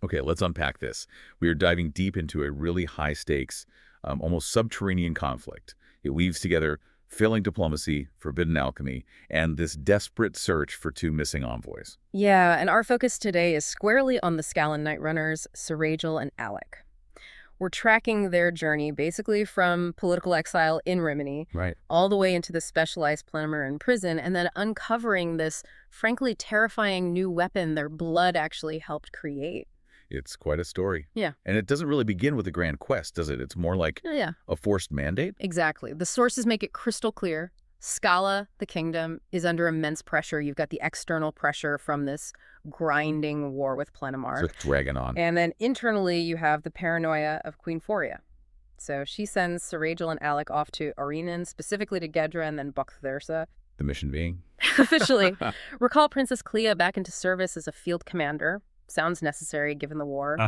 Okay, let's unpack this. We are diving deep into a really high-stakes, almost subterranean conflict. It weaves together failing diplomacy, forbidden alchemy, and this desperate search for two missing envoys. Yeah, and our focus today is squarely on the Scallon Nightrunners, Seregil and Alec. We're tracking their journey basically from political exile in Rimini Right. all the way into the specialized Plenimaran prison and then uncovering this frankly terrifying new weapon their blood actually helped create. It's quite a story. Yeah. And it doesn't really begin with a grand quest, does it? It's more like Yeah, a forced mandate? exactly. The sources make it crystal clear. Scala, the kingdom, is under immense pressure. You've got the external pressure from this grinding war with Plenimar. It's dragging on. And then internally, you have the paranoia of Queen Foria. So she sends Seregil and Alec off to Arenan, specifically to Gedra and then Buckthersa. The mission being? Officially, recall Princess Clea back into service as a field commander. Sounds necessary given the war.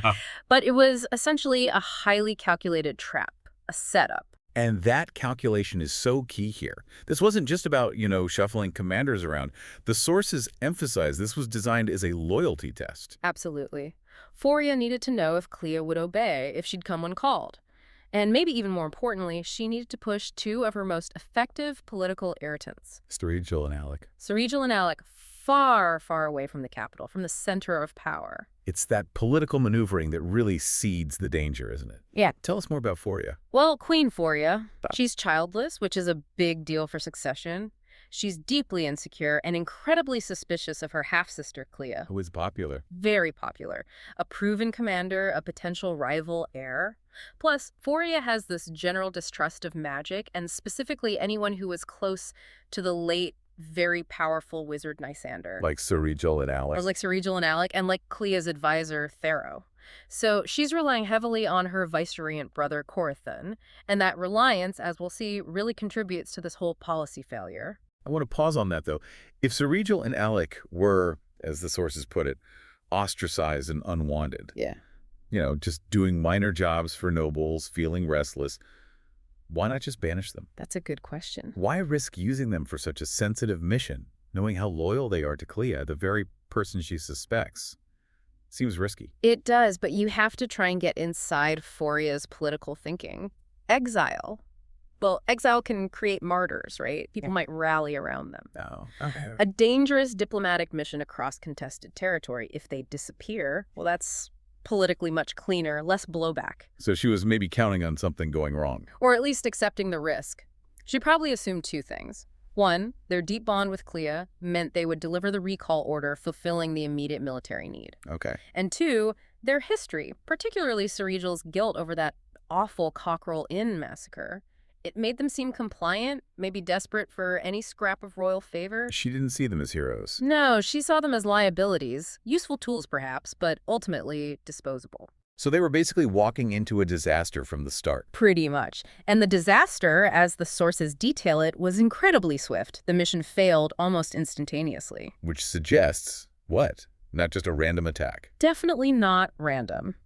But it was essentially a highly calculated trap, a setup. And that calculation is so key here. This wasn't just about, shuffling commanders around. The sources emphasize this was designed as a loyalty test. Absolutely. Foria needed to know if Clea would obey, if she'd come when called. And maybe even more importantly, she needed to push two of her most effective political irritants. Seregil and Alec. Seregil and Alec far, far away from the capital, from the center of power. It's that political maneuvering that really seeds the danger, isn't it? Yeah. Tell us more about Foria. Well, Queen Foria, she's childless, which is a big deal for succession. She's deeply insecure and incredibly suspicious of her half-sister, Clea. Who is popular. Very popular. A proven commander, a potential rival heir. Plus, Foria has this general distrust of magic, and specifically anyone who was close to the late, very powerful wizard Nysander. Like Seregil and Alec. Or like Seregil and Alec, and like Clea's advisor, Thero. So she's relying heavily on her viceregent brother, Corathan, and that reliance, as we'll see, really contributes to this whole policy failure. I want to pause on that, though. If Seregil and Alec were, as the sources put it, ostracized and unwanted, just doing minor jobs for nobles, feeling restless, why not just banish them? That's a good question. Why risk using them for such a sensitive mission, knowing how loyal they are to Clea, the very person she suspects? Seems risky. It does, but you have to try and get inside Foria's political thinking. Exile. Well, exile can create martyrs, right? People might rally around them. Oh, okay. A dangerous diplomatic mission across contested territory. If they disappear, well, that's politically much cleaner, less blowback. So she was maybe counting on something going wrong. Or at least accepting the risk. She probably assumed two things. One, their deep bond with Clea meant they would deliver the recall order, fulfilling the immediate military need. Okay. And two, their history, particularly Seregil's guilt over that awful Cockerel Inn massacre. It made them seem compliant, maybe desperate for any scrap of royal favor. She didn't see them as heroes. No, she saw them as liabilities, useful tools perhaps, but ultimately disposable. So they were basically walking into a disaster from the start. Pretty much. And the disaster, as the sources detail it, was incredibly swift. The mission failed almost instantaneously. Which suggests, what? Not just a random attack. Definitely not random.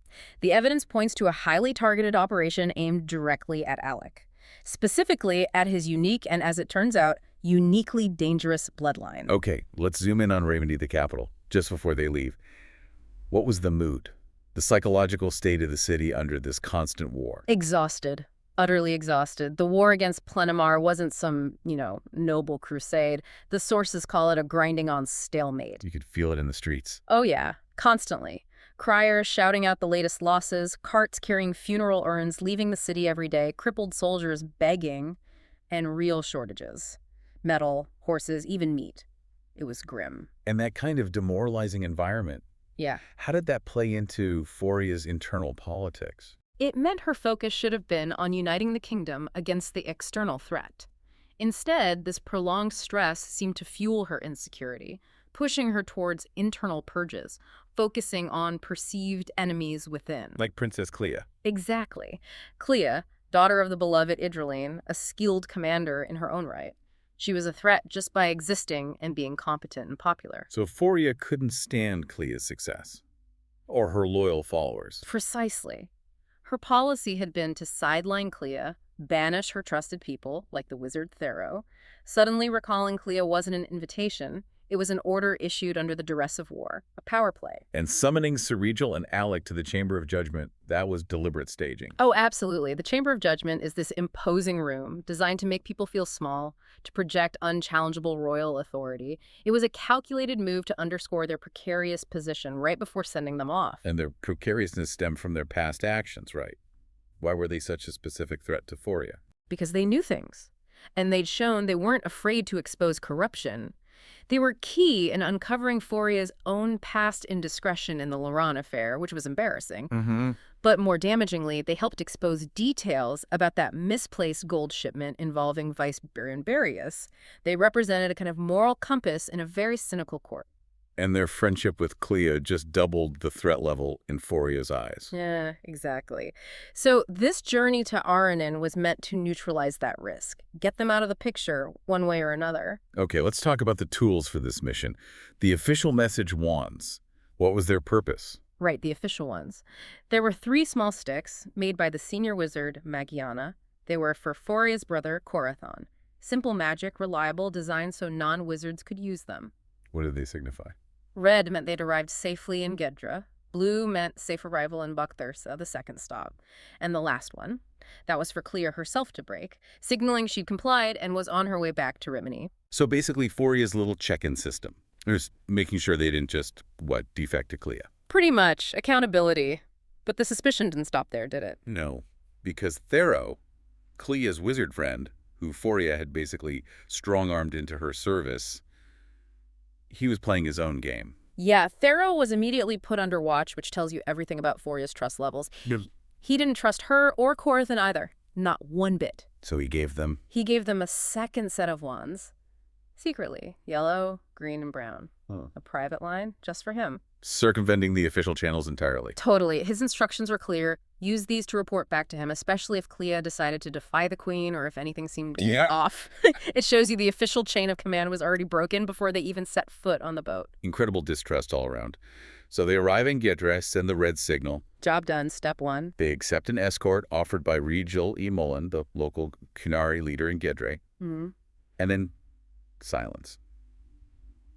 The evidence points to a highly targeted operation aimed directly at Alec. Specifically at his unique and, as it turns out, uniquely dangerous bloodline. Okay, let's zoom in on Rimini, the capital, just before they leave. What was the mood? The psychological state of the city under this constant war? Exhausted. Utterly exhausted. The war against Plenimar wasn't some, noble crusade. The sources call it a grinding on stalemate. You could feel it in the streets. Oh yeah, constantly. Criers shouting out the latest losses, carts carrying funeral urns leaving the city every day, crippled soldiers begging, and real shortages. Metal, horses, even meat. It was grim. And that kind of demoralizing environment. Yeah. How did that play into Foria's internal politics? It meant her focus should have been on uniting the kingdom against the external threat. Instead, this prolonged stress seemed to fuel her insecurity, pushing her towards internal purges, focusing on perceived enemies within. Like Princess Clea. Exactly. Clea, daughter of the beloved Idriline, a skilled commander in her own right. She was a threat just by existing and being competent and popular. So Foria couldn't stand Clea's success. Or her loyal followers. Precisely. Her policy had been to sideline Clea, banish her trusted people, like the wizard Thero. Suddenly recalling Clea wasn't an invitation. It was an order issued under the duress of war, a power play. And summoning Seregil and Alec to the Chamber of Judgment, that was deliberate staging. Oh, absolutely. The Chamber of Judgment is this imposing room designed to make people feel small, to project unchallengeable royal authority. It was a calculated move to underscore their precarious position right before sending them off. And their precariousness stemmed from their past actions, right? Why were they such a specific threat to Foria? Because they knew things. And they'd shown they weren't afraid to expose corruption. They were key in uncovering Foria's own past indiscretion in the Laran affair, which was embarrassing. But more damagingly, they helped expose details about that misplaced gold shipment involving Vice Baron Barius. They represented a kind of moral compass in a very cynical court. And their friendship with Clea just doubled the threat level in Foria's eyes. Yeah, exactly. So this journey to Aranin was meant to neutralize that risk, get them out of the picture one way or another. Okay, let's talk about the tools for this mission. The official message wands. What was their purpose? Right, the official ones. There were 3 small sticks made by the senior wizard, Magiana. They were for Foria's brother, Corathon. Simple magic, reliable, designed so non-wizards could use them. What did they signify? Red meant they'd arrived safely in Gedra. Blue meant safe arrival in Bakthursa, the second stop. And the last one, that was for Clea herself to break, signaling she'd complied and was on her way back to Rimini. So basically Foria's little check-in system. Just making sure they didn't just, defect to Clea. Pretty much. Accountability. But the suspicion didn't stop there, did it? No, because Thero, Clea's wizard friend, who Foria had basically strong-armed into her service, he was playing his own game. Yeah, Thero was immediately put under watch, which tells you everything about Foria's trust levels. He didn't trust her or Corathan either. Not one bit. So he gave them? He gave them a second set of wands. Secretly. Yellow, green, and brown. A private line just for him. Circumventing the official channels entirely. Totally. His instructions were clear. Use these to report back to him, especially if Clea decided to defy the queen or if anything seemed off. It shows you the official chain of command was already broken before they even set foot on the boat. Incredible distrust all around. So they arrive in Gedra, send the red signal. Job done, step 1. They accept an escort offered by Regil E. Mullen, the local Kunari leader in Gedre. And then silence.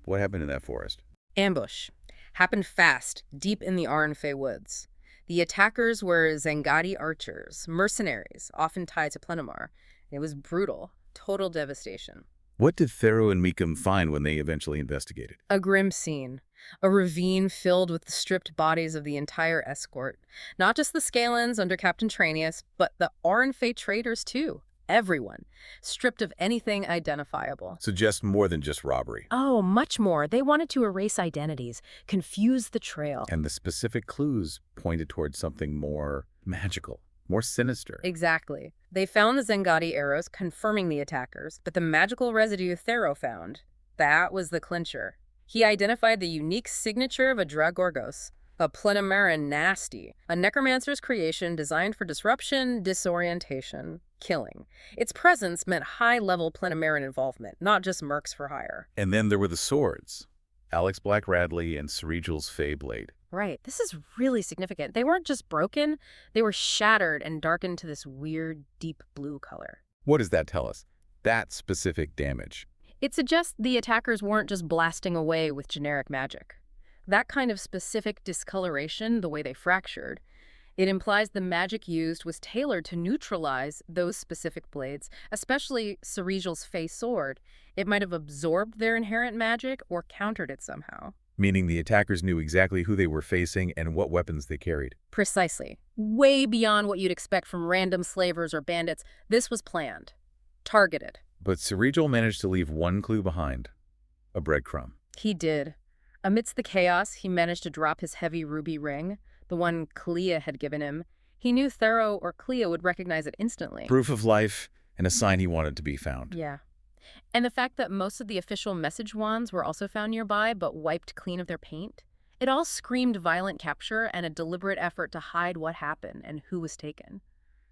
What happened in that forest? Ambush. Happened fast, deep in the Aranfe woods. The attackers were Zangadi archers, mercenaries, often tied to Plenimaran. It was brutal, total devastation. What did Thero and Meekum find when they eventually investigated? A grim scene. A ravine filled with the stripped bodies of the entire escort. Not just the Scalans under Captain Tranius, but the Aranfe traders too. Everyone, stripped of anything identifiable. Suggests more than just robbery. Oh, much more. They wanted to erase identities, confuse the trail. And the specific clues pointed towards something more magical, more sinister. Exactly. They found the Zangadi arrows, confirming the attackers, but the magical residue Thero found, that was the clincher. He identified the unique signature of a Dragorgos, a Plenimaran nasty, a necromancer's creation designed for disruption, disorientation, killing. Its presence meant high-level Plenimaran involvement, not just mercs for hire. And then there were the swords. Alec's Black Radley and Seregil's Fey Blade. Right. This is really significant. They weren't just broken, they were shattered and darkened to this weird, deep blue color. What does that tell us? That specific damage. It suggests the attackers weren't just blasting away with generic magic. That kind of specific discoloration, the way they fractured, it implies the magic used was tailored to neutralize those specific blades, especially Seregil's Fey sword. It might have absorbed their inherent magic or countered it somehow. Meaning the attackers knew exactly who they were facing and what weapons they carried. Precisely. Way beyond what you'd expect from random slavers or bandits. This was planned. Targeted. But Seregil managed to leave one clue behind. A breadcrumb. He did. Amidst the chaos, he managed to drop his heavy ruby ring, the one Clea had given him. He knew Thero or Clea would recognize it instantly. Proof of life and a sign he wanted to be found. Yeah. And the fact that most of the official message wands were also found nearby but wiped clean of their paint, it all screamed violent capture and a deliberate effort to hide what happened and who was taken.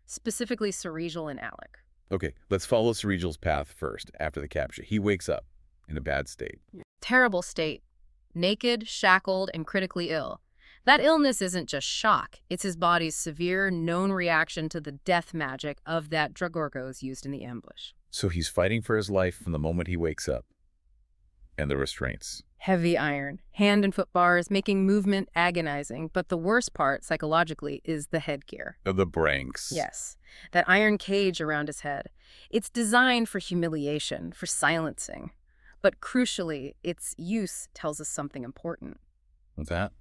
Specifically Seregil and Alec. Okay, let's follow Seregil's path first after the capture. He wakes up in a bad state. Terrible state. Naked, shackled, and critically ill. That illness isn't just shock. It's his body's severe, known reaction to the death magic of that Dragorgos used in the ambush. So he's fighting for his life from the moment he wakes up. And the restraints. Heavy iron, hand and foot bars, making movement agonizing. But the worst part, psychologically, is the headgear. The branks. Yes, that iron cage around his head. It's designed for humiliation, for silencing. But crucially, its use tells us something important. What's that?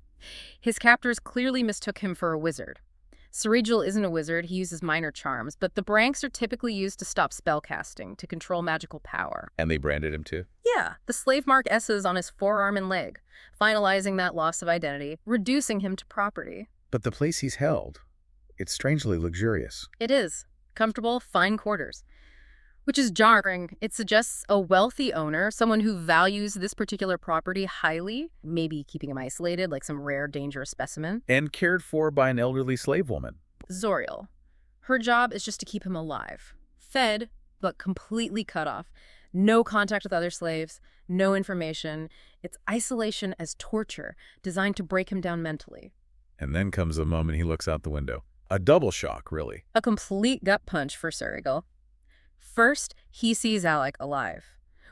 His captors clearly mistook him for a wizard. Seregil isn't a wizard, he uses minor charms, but the branks are typically used to stop spellcasting, to control magical power. And they branded him too? Yeah, the slave mark S's on his forearm and leg, finalizing that loss of identity, reducing him to property. But the place he's held, it's strangely luxurious. It is. Comfortable, fine quarters. Which is jarring. It suggests a wealthy owner, someone who values this particular property highly, maybe keeping him isolated like some rare, dangerous specimen. And cared for by an elderly slave woman. Zoriel. Her job is just to keep him alive. Fed, but completely cut off. No contact with other slaves, no information. It's isolation as torture, designed to break him down mentally. And then comes the moment he looks out the window. A double shock, really. A complete gut punch for Seregil. First, he sees Alec alive,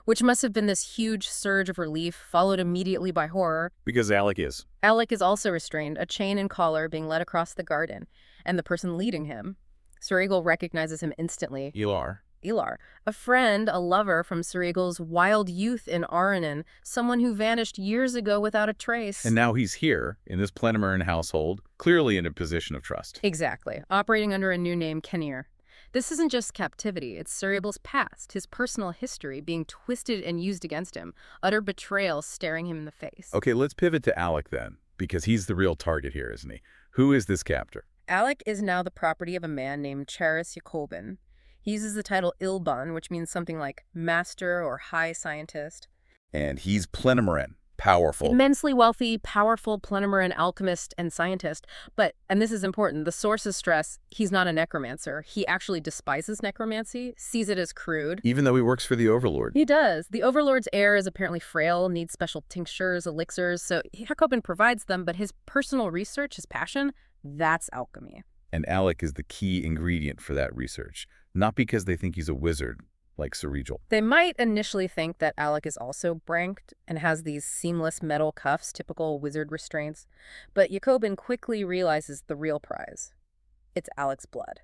which must have been this huge surge of relief, followed immediately by horror. Because Alec is. Alec is also restrained, a chain and collar being led across the garden, and the person leading him. Seregil recognizes him instantly. Ilar, a friend, a lover from Seregil's wild youth in Aranan, someone who vanished years ago without a trace. And now he's here, in this Plenimaran household, clearly in a position of trust. Exactly, operating under a new name, Kenir. This isn't just captivity, it's Seregil's past, his personal history being twisted and used against him, utter betrayal staring him in the face. Okay, let's pivot to Alec then, because he's the real target here, isn't he? Who is this captor? Alec is now the property of a man named Yhakobin. He uses the title Ilban, which means something like master or high scientist. And he's Plenimaran. Powerful. Immensely wealthy, powerful Plenimaran alchemist and scientist. But, and this is important, the sources stress he's not a necromancer. He actually despises necromancy, sees it as crude. Even though he works for the Overlord. He does. The Overlord's heir is apparently frail, needs special tinctures, elixirs, so Yhakobin provides them, but his personal research, his passion, that's alchemy. And Alec is the key ingredient for that research. Not because they think he's a wizard, like Seregil. They might initially think that Alec is also branked and has these seamless metal cuffs, typical wizard restraints, but Yhakobin quickly realizes the real prize. It's Alec's blood,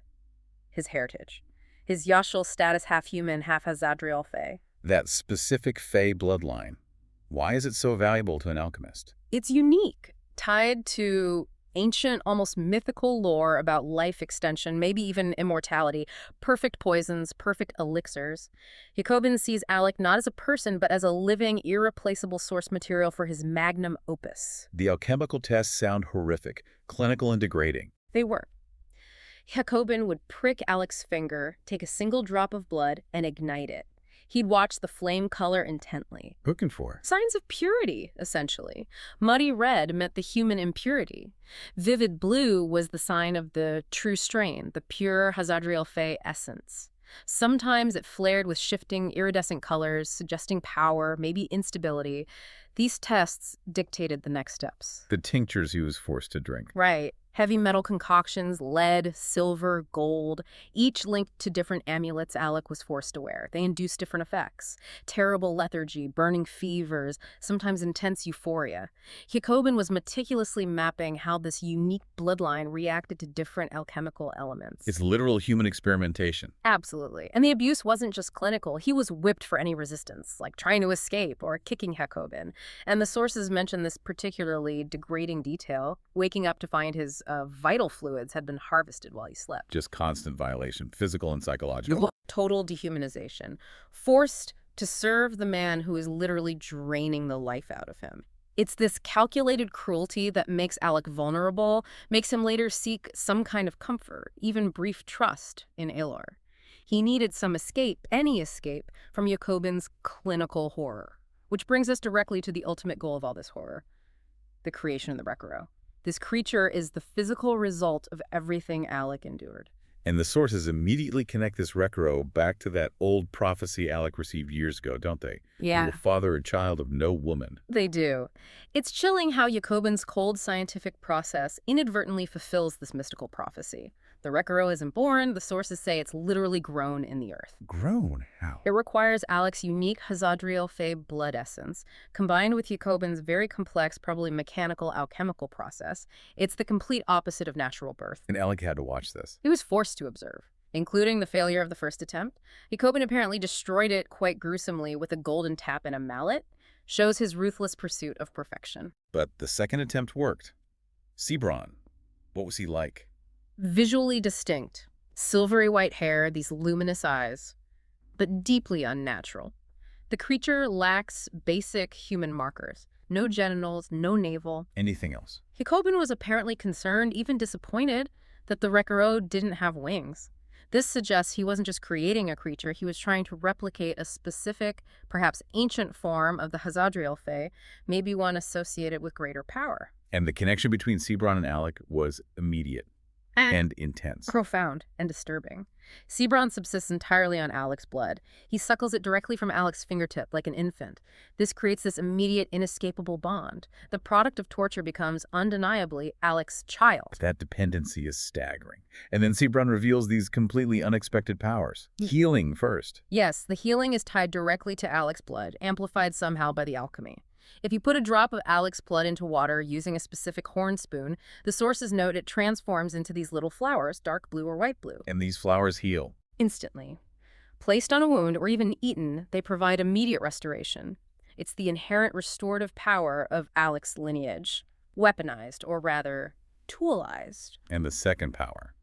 his heritage, his Yashil status half-human, half-Azadriel Fae. That specific Fae bloodline. Why is it so valuable to an alchemist? It's unique, tied to ancient, almost mythical lore about life extension, maybe even immortality, perfect poisons, perfect elixirs. Yhakobin sees Alec not as a person, but as a living, irreplaceable source material for his magnum opus. The alchemical tests sound horrific, clinical and degrading. They were. Yhakobin would prick Alec's finger, take a single drop of blood, and ignite it. He'd watch the flame color intently. Looking for signs of purity, essentially. Muddy red meant the human impurity. Vivid blue was the sign of the true strain, the pure Hazadriel Fae essence. Sometimes it flared with shifting, iridescent colors, suggesting power, maybe instability. These tests dictated the next steps. The tinctures he was forced to drink. Right. Heavy metal concoctions, lead, silver, gold, each linked to different amulets Alec was forced to wear. They induced different effects. Terrible lethargy, burning fevers, sometimes intense euphoria. Yhakobin was meticulously mapping how this unique bloodline reacted to different alchemical elements. It's literal human experimentation. Absolutely. And the abuse wasn't just clinical. He was whipped for any resistance, like trying to escape or kicking Yhakobin. And the sources mention this particularly degrading detail, waking up to find his vital fluids had been harvested while he slept. Just constant violation, physical and psychological. Total dehumanization. Forced to serve the man who is literally draining the life out of him. It's this calculated cruelty that makes Alec vulnerable, makes him later seek some kind of comfort, even brief trust in Ilar. He needed some escape, any escape, from Yhakobin's clinical horror. Which brings us directly to the ultimate goal of all this horror, the creation of the Recaro. This creature is the physical result of everything Alec endured. And the sources immediately connect this Recaro back to that old prophecy Alec received years ago, don't they? Yeah. He will father a child of no woman. They do. It's chilling how Yhakobin's cold scientific process inadvertently fulfills this mystical prophecy. The Recaro isn't born, the sources say it's literally grown in the earth. Grown? How? It requires Alec's unique Hazadriel Fae blood essence, combined with Yhakobin's very complex, probably mechanical alchemical process. It's the complete opposite of natural birth. And Alec had to watch this. He was forced to observe, including the failure of the first attempt. Yhakobin apparently destroyed it quite gruesomely with a golden tap and a mallet. Shows his ruthless pursuit of perfection. But the second attempt worked. Sebron, what was he like? Visually distinct, silvery white hair, these luminous eyes, but deeply unnatural. The creature lacks basic human markers. No genitals, no navel. Anything else? Yhakobin was apparently concerned, even disappointed, that the Recaro didn't have wings. This suggests he wasn't just creating a creature, he was trying to replicate a specific, perhaps ancient form of the Hazadriel Fae, maybe one associated with greater power. And the connection between Sebron and Alec was immediate and intense. Profound and disturbing. Sebron subsists entirely on Alec's blood. He suckles it directly from Alec's fingertip like an infant. This creates this immediate, inescapable bond. The product of torture becomes undeniably Alec's child. That dependency is staggering. And then Sebron reveals these completely unexpected powers. Healing first. Yes, the healing is tied directly to Alec's blood, amplified somehow by the alchemy. If you put a drop of Alec's blood into water using a specific horn spoon, the sources note it transforms into these little flowers, dark blue or white blue. And these flowers heal. Instantly. Placed on a wound or even eaten, they provide immediate restoration. It's the inherent restorative power of Alec's lineage, weaponized, or rather, toolized. And the second power,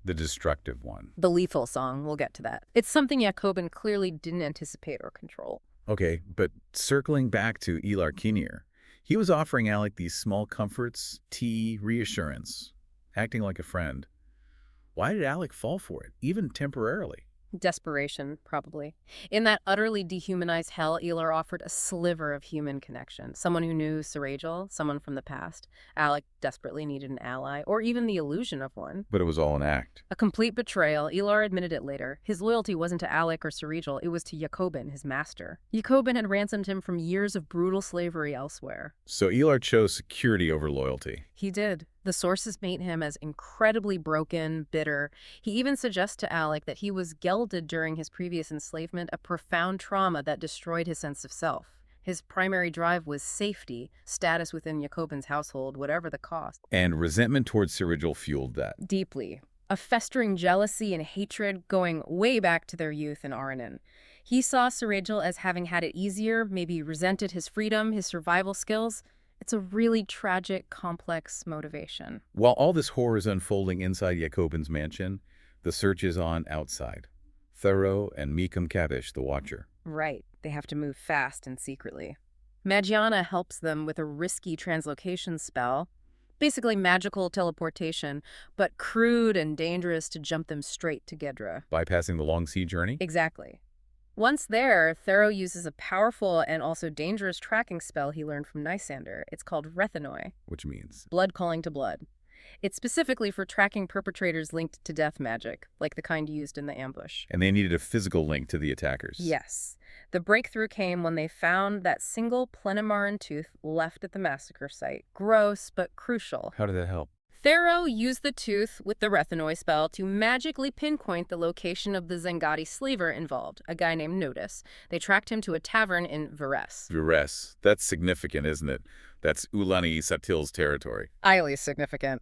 the destructive one. The lethal song, we'll get to that. It's something Yhakobin clearly didn't anticipate or control. Okay, but circling back to Elar Kinnear, he was offering Alec these small comforts, tea, reassurance, acting like a friend. Why did Alec fall for it, even temporarily? Desperation, probably. In that utterly dehumanized hell, Elar offered a sliver of human connection. Someone who knew Seregil, someone from the past. Alec desperately needed an ally, or even the illusion of one. But it was all an act. A complete betrayal. Elar admitted it later. His loyalty wasn't to Alec or Seregil, it was to Yhakobin, his master. Yhakobin had ransomed him from years of brutal slavery elsewhere. So Elar chose security over loyalty. He did. The sources paint him as incredibly broken, bitter. He even suggests to Alec that he was gelded during his previous enslavement, a profound trauma that destroyed his sense of self. His primary drive was safety, status within Yhakobin's household, whatever the cost. And resentment towards Seregil fueled that. Deeply. A festering jealousy and hatred going way back to their youth in Aranan. He saw Seregil as having had it easier, maybe resented his freedom, his survival skills. It's a really tragic, complex motivation. While all this horror is unfolding inside Yhakobin's mansion, the search is on outside. Thero and Meekum Kavish, the Watcher. Right. They have to move fast and secretly. Magiana helps them with a risky translocation spell. Basically magical teleportation, but crude and dangerous to jump them straight to Gedra. Bypassing the long sea journey? Exactly. Once there, Thero uses a powerful and also dangerous tracking spell he learned from Nysander. It's called Rethanoi. Which means? Blood calling to blood. It's specifically for tracking perpetrators linked to death magic, like the kind used in the ambush. And they needed a physical link to the attackers. Yes. The breakthrough came when they found that single Plenimaran tooth left at the massacre site. Gross, but crucial. How did that help? Thero used the tooth with the Rethanoi spell to magically pinpoint the location of the Zengati slaver involved, a guy named Notice. They tracked him to a tavern in Veres. Veres. That's significant, isn't it? That's Ulani Satil's territory. Highly significant.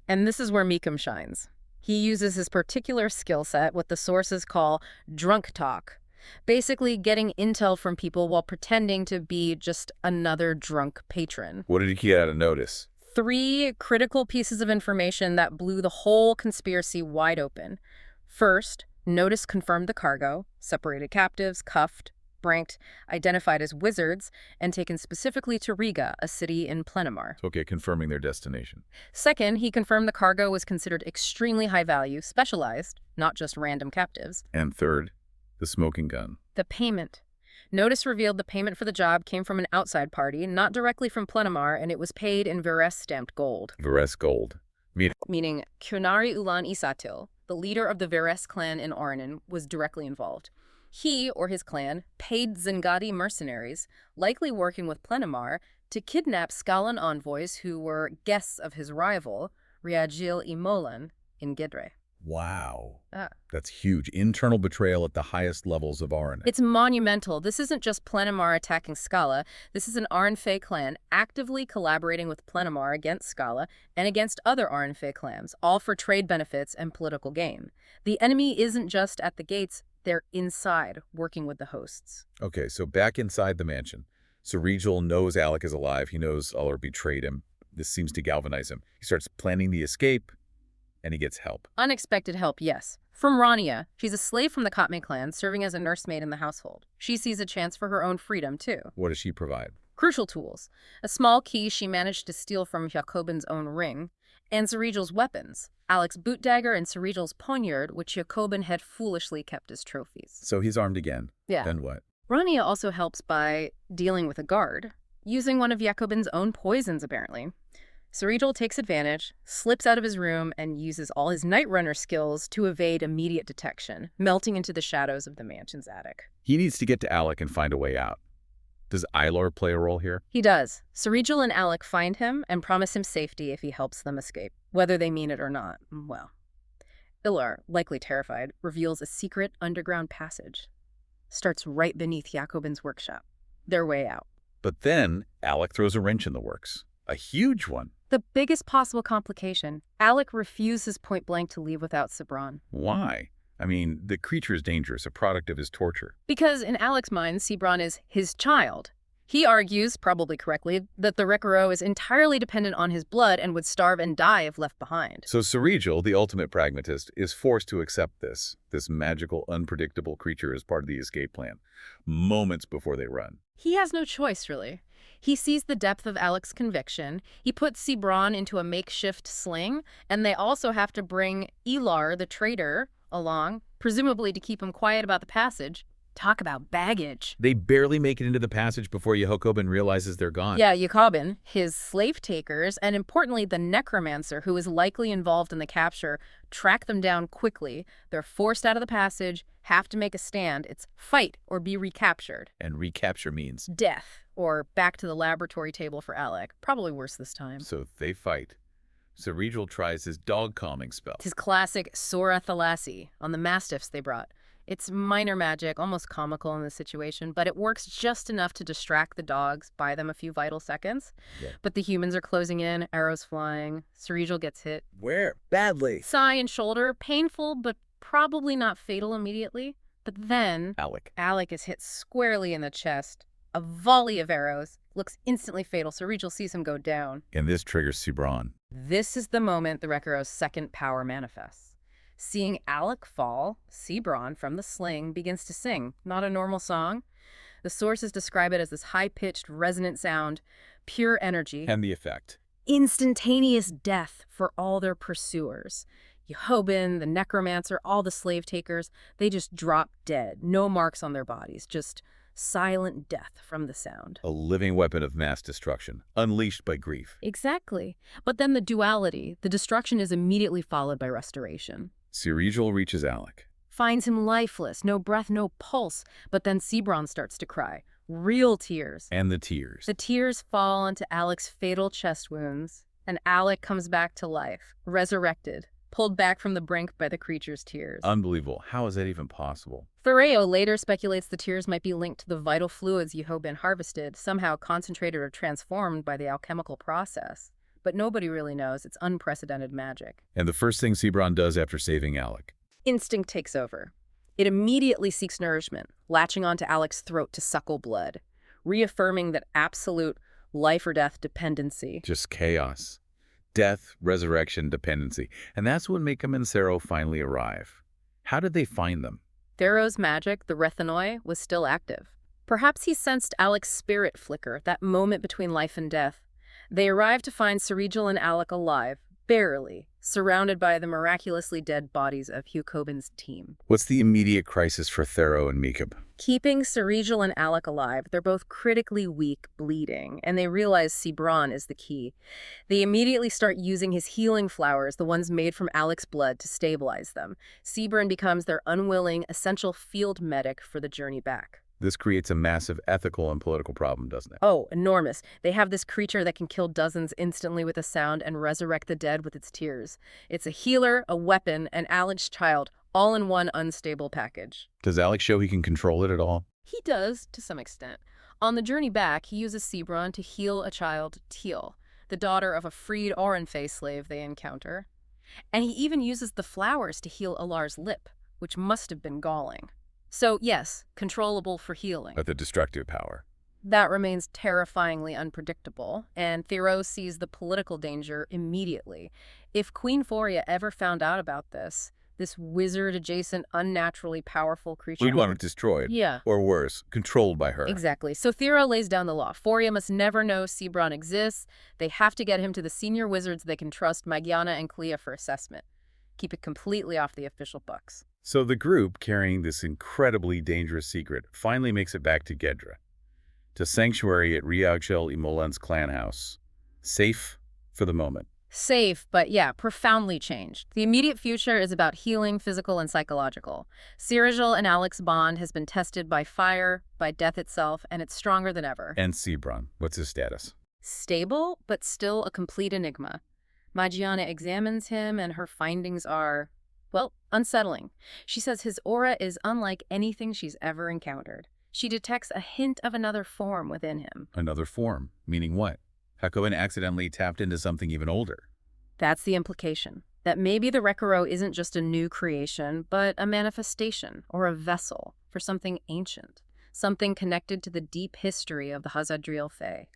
And this is where Meekum shines. He uses his particular skill set, what the sources call drunk talk. Basically getting intel from people while pretending to be just another drunk patron. What did he get out of Notice? 3 critical pieces of information that blew the whole conspiracy wide open. First, Notice confirmed the cargo, separated captives, cuffed, branked, identified as wizards, and taken specifically to Riga, a city in Plenimaran. Okay, confirming their destination. Second, he confirmed the cargo was considered extremely high value, specialized, not just random captives. And third, the smoking gun. The payment. Notice revealed the payment for the job came from an outside party, not directly from Plenimaran, and it was paid in Veres stamped gold. Veres gold. Meaning Kunari Ulan Isatil, the leader of the Veres clan in Arnon, was directly involved. He, or his clan, paid Zingadi mercenaries, likely working with Plenimaran, to kidnap Scalan envoys who were guests of his rival, Riagil Imolan, in Gidre. Wow. That's huge. Internal betrayal at the highest levels of Arnon. It's monumental. This isn't just Plenimaran attacking Scala. This is an Arnfey clan actively collaborating with Plenimaran against Scala and against other Arnfey clans, all for trade benefits and political gain. The enemy isn't just at the gates, they're inside, working with the hosts. Okay, so back inside the mansion. Seregil knows Alec is alive. He knows Uller betrayed him. This seems to galvanize him. He starts planning the escape, and he gets help. Unexpected help, yes. From Rania. She's a slave from the Kotme clan, serving as a nursemaid in the household. She sees a chance for her own freedom, too. What does she provide? Crucial tools. A small key she managed to steal from Yhakobin's own ring, and Seregil's weapons. Alec's boot dagger and Seregil's poniard, which Yhakobin had foolishly kept as trophies. So he's armed again. Yeah. Then what? Rania also helps by dealing with a guard, using one of Yhakobin's own poisons, apparently. Seregil takes advantage, slips out of his room, and uses all his Nightrunner skills to evade immediate detection, melting into the shadows of the mansion's attic. He needs to get to Alec and find a way out. Does Ilor play a role here? He does. Seregil and Alec find him and promise him safety if he helps them escape, whether they mean it or not. Well, Ilor, likely terrified, reveals a secret underground passage. Starts right beneath Yhakobin's workshop. Their way out. But then Alec throws a wrench in the works. A huge one. The biggest possible complication. Alec refuses point-blank to leave without Sebron. Why? I mean, the creature is dangerous, a product of his torture. Because in Alec's mind, Sebron is his child. He argues, probably correctly, that the Rekaro is entirely dependent on his blood and would starve and die if left behind. So Seregil, the ultimate pragmatist, is forced to accept this magical, unpredictable creature as part of the escape plan, moments before they run. He has no choice, really. He sees the depth of Alec's conviction. He puts Sebron into a makeshift sling, and they also have to bring Ilar, the traitor, along, presumably to keep him quiet about the passage. Talk about baggage. They barely make it into the passage before Yhakobin realizes they're gone. Yeah, Yhakobin, his slave takers, and importantly the necromancer who is likely involved in the capture, track them down quickly. They're forced out of the passage, have to make a stand. It's fight or be recaptured. And recapture means? Death, or back to the laboratory table for Alec. Probably worse this time. So they fight. Seregil tries his dog calming spell. His classic Sora Thalasi on the mastiffs they brought. It's minor magic, almost comical in this situation, but it works just enough to distract the dogs, buy them a few vital seconds. Yeah. But the humans are closing in, arrows flying. Seregil gets hit. Where? Badly. Thigh and shoulder, painful, but probably not fatal immediately. But then Alec is hit squarely in the chest. A volley of arrows, looks instantly fatal. Seregil sees him go down. And this triggers Sebron. This is the moment the Rekaro's second power manifests. Seeing Alec fall, Sebron from the sling begins to sing. Not a normal song. The sources describe it as this high-pitched, resonant sound, pure energy. And the effect. Instantaneous death for all their pursuers. Yhakobin, the necromancer, all the slave takers, they just drop dead. No marks on their bodies, just silent death from the sound. A living weapon of mass destruction, unleashed by grief. Exactly. But then the duality, the destruction is immediately followed by restoration. Seregil reaches Alec. Finds him lifeless, no breath, no pulse. But then Sebron starts to cry. Real tears. And the tears. The tears fall onto Alec's fatal chest wounds, and Alec comes back to life, resurrected, pulled back from the brink by the creature's tears. Unbelievable. How is that even possible? Thoreo later speculates the tears might be linked to the vital fluids Yhakobin harvested, somehow concentrated or transformed by the alchemical process. But nobody really knows. It's unprecedented magic. And the first thing Sebron does after saving Alec? Instinct takes over. It immediately seeks nourishment, latching onto Alec's throat to suckle blood, reaffirming that absolute life-or-death dependency. Just chaos. Death, resurrection, dependency. And that's when Makam and Sero finally arrive. How did they find them? Thero's magic, the Rethanoi, was still active. Perhaps he sensed Alec's spirit flicker, that moment between life and death. They arrived to find Seregil and Alec alive, barely, surrounded by the miraculously dead bodies of Yhakobin's team. What's the immediate crisis for Thero and Yhakobin? Keeping Seregil and Alec alive, they're both critically weak, bleeding, and they realize Sebron is the key. They immediately start using his healing flowers, the ones made from Alec's blood, to stabilize them. Sebron becomes their unwilling, essential field medic for the journey back. This creates a massive ethical and political problem, doesn't it? Oh, enormous. They have this creature that can kill dozens instantly with a sound and resurrect the dead with its tears. It's a healer, a weapon, and Alec's child, all in one unstable package. Does Alec show he can control it at all? He does, to some extent. On the journey back, he uses Sebron to heal a child, Teal, the daughter of a freed Orenfe slave they encounter. And he even uses the flowers to heal Alar's lip, which must have been galling. So, yes, controllable for healing. But the destructive power? That remains terrifyingly unpredictable, and Thero sees the political danger immediately. If Queen Foria ever found out about this wizard-adjacent, unnaturally powerful creature... We'd want it destroyed. Yeah. Or worse, controlled by her. Exactly. So Thero lays down the law. Foria must never know Sebron exists. They have to get him to the senior wizards they can trust, Magyana and Clea, for assessment. Keep it completely off the official books. So the group, carrying this incredibly dangerous secret, finally makes it back to Gedra, to sanctuary at Riagshel Imolan's clan house. Safe for the moment. Safe, but yeah, profoundly changed. The immediate future is about healing, physical and psychological. Seregil and Alec's bond has been tested by fire, by death itself, and it's stronger than ever. And Sebron, what's his status? Stable, but still a complete enigma. Magyana examines him, and her findings are, well, unsettling. She says his aura is unlike anything she's ever encountered. She detects a hint of another form within him. Another form? Meaning what? Yhakobin accidentally tapped into something even older. That's the implication. That maybe the Rekaro isn't just a new creation, but a manifestation or a vessel for something ancient. Something connected to the deep history of the Hazadriel Fae.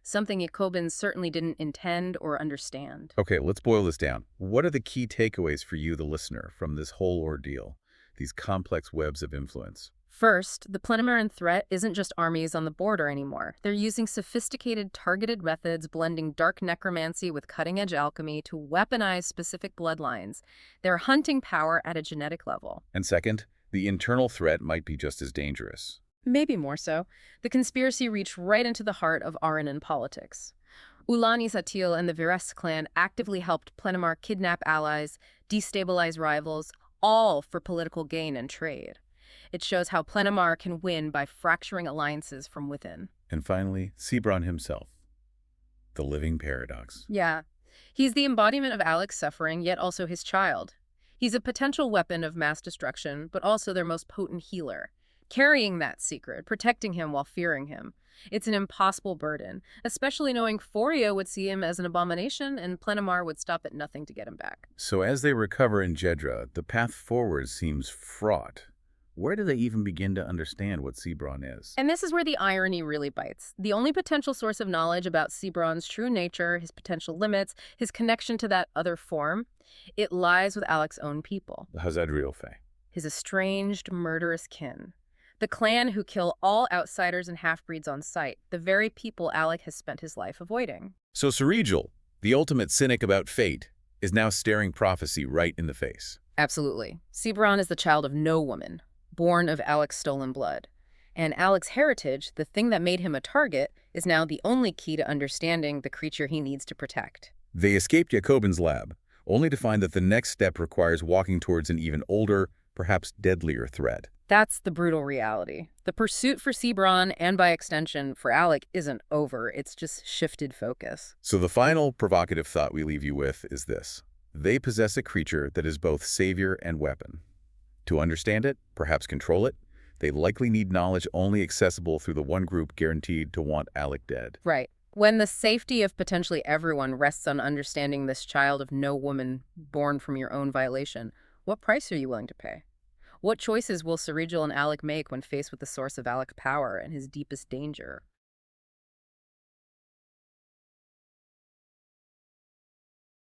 Something Yhakobin certainly didn't intend or understand. Okay, let's boil this down. What are the key takeaways for you, the listener, from this whole ordeal? These complex webs of influence. First, the Plenimaran threat isn't just armies on the border anymore. They're using sophisticated, targeted methods, blending dark necromancy with cutting-edge alchemy to weaponize specific bloodlines. They're hunting power at a genetic level. And second, the internal threat might be just as dangerous. Maybe more so. The conspiracy reached right into the heart of Aranan politics. Ulani Satil and the Vires clan actively helped Plenimar kidnap allies, destabilize rivals, all for political gain and trade. It shows how Plenimar can win by fracturing alliances from within. And finally, Sebron himself. The living paradox. Yeah. He's the embodiment of Alec's suffering, yet also his child. He's a potential weapon of mass destruction, but also their most potent healer. Carrying that secret, protecting him while fearing him. It's an impossible burden, especially knowing Foria would see him as an abomination and Plenimar would stop at nothing to get him back. So as they recover in Gedra, the path forward seems fraught. Where do they even begin to understand what Sebron is? And this is where the irony really bites. The only potential source of knowledge about Sebron's true nature, his potential limits, his connection to that other form, it lies with Alec's own people. The Hazadriel Fae. His estranged, murderous kin. The clan who kill all outsiders and half-breeds on sight, the very people Alec has spent his life avoiding. So Seregil, the ultimate cynic about fate, is now staring prophecy right in the face. Absolutely. Sebron is the child of no woman, born of Alec's stolen blood. And Alec's heritage, the thing that made him a target, is now the only key to understanding the creature he needs to protect. They escaped Yhakobin's lab, only to find that the next step requires walking towards an even older, perhaps deadlier threat. That's the brutal reality. The pursuit for Sebron, and by extension for Alec, isn't over. It's just shifted focus. So the final provocative thought we leave you with is this. They possess a creature that is both savior and weapon. To understand it, perhaps control it, they likely need knowledge only accessible through the one group guaranteed to want Alec dead. Right. When the safety of potentially everyone rests on understanding this child of no woman born from your own violation, what price are you willing to pay? What choices will Seregil and Alec make when faced with the source of Alec's power and his deepest danger?